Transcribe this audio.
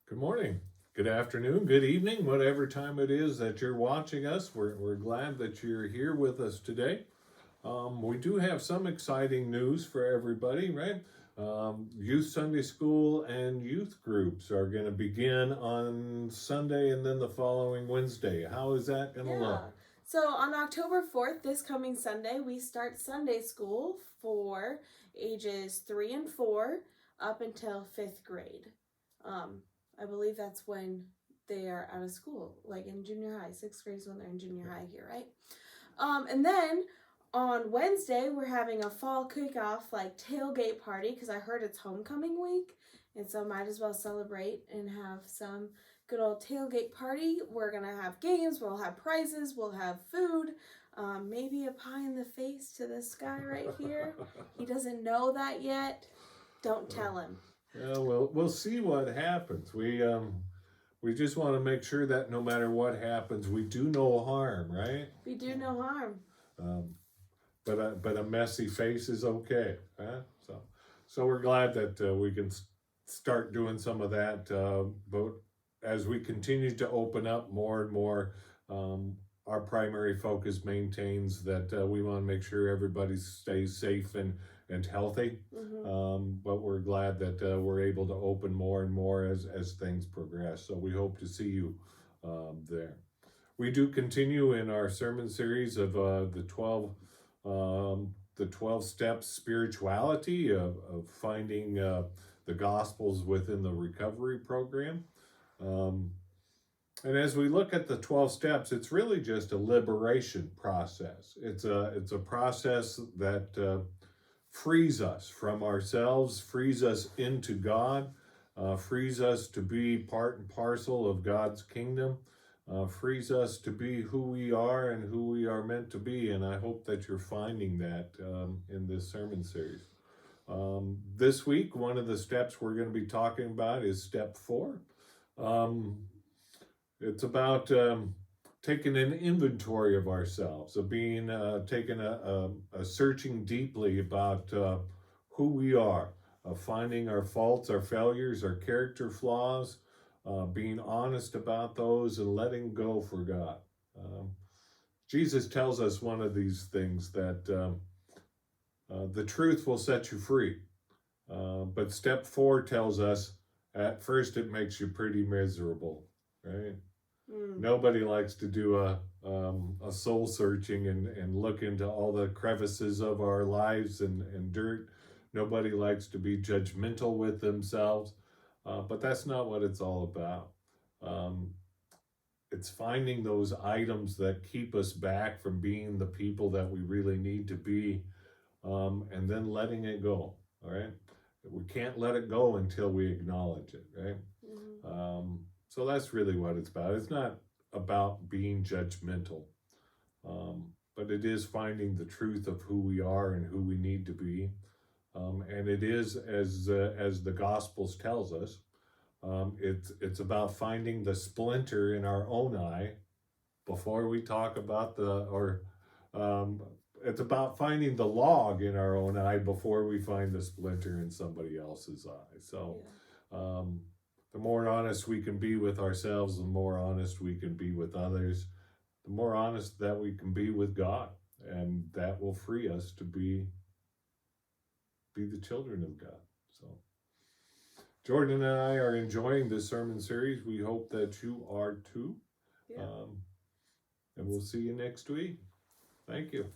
Good morning, good afternoon, good evening, whatever time it is that you're watching us. We're glad that you're here with us today. We do have some exciting news for everybody, right? Youth Sunday School and youth groups are going to begin on Sunday and then the following Wednesday. How is that going to look? So on October 4th, this coming Sunday, we start Sunday school for ages 3 and 4 up until 5th grade. I believe that's when they are out of school, like in junior high. 6th grade is when they're in junior high here, right? And then on Wednesday, we're having a fall kickoff, like tailgate party, because I heard it's homecoming week. And so might as well celebrate and have some good old tailgate party. We're going to have games, we'll have prizes, we'll have food, maybe a pie in the face to this guy right here. He doesn't know that yet. Don't tell him. Yeah, we'll see what happens. We just want to make sure that no matter what happens, we do no harm, right? We do no harm. But a messy face is okay, huh? So we're glad that we can start doing some of that. But as we continue to open up more and more, our primary focus maintains that we want to make sure everybody stays safe and healthy. But we're glad that we're able to open more and more as things progress. So we hope to see you there. We do continue in our sermon series of the 12 steps spirituality of finding the gospels within the recovery program. And as we look at the 12 steps, it's really just a liberation process. It's a process that frees us from ourselves, frees us into God, frees us to be part and parcel of God's kingdom, frees us to be who we are and who we are meant to be. And I hope that you're finding that in this sermon series. This week, one of the steps we're going to be talking about is step 4. It's about taking an inventory of ourselves, of being taking a searching deeply about who we are, of finding our faults, our failures, our character flaws, being honest about those and letting go for God. Jesus tells us one of these things that the truth will set you free. But step 4 tells us at first it makes you pretty miserable, right? Nobody likes to do a soul searching and look into all the crevices of our lives and dirt. Nobody likes to be judgmental with themselves, but that's not what it's all about. It's finding those items that keep us back from being the people that we really need to be, and then letting it go, all right? We can't let it go until we acknowledge it, right? So that's really what it's about. It's not about being judgmental, but it is finding the truth of who we are and who we need to be. And it is, as the Gospels tells us, it's about finding the splinter in our own eye before we talk about it's about finding the log in our own eye before we find the splinter in somebody else's eye. So the more honest we can be with ourselves, the more honest we can be with others, the more honest that we can be with God. And that will free us to be the children of God. So Jordan and I are enjoying this sermon series. We hope that you are too. And we'll see you next week. Thank you.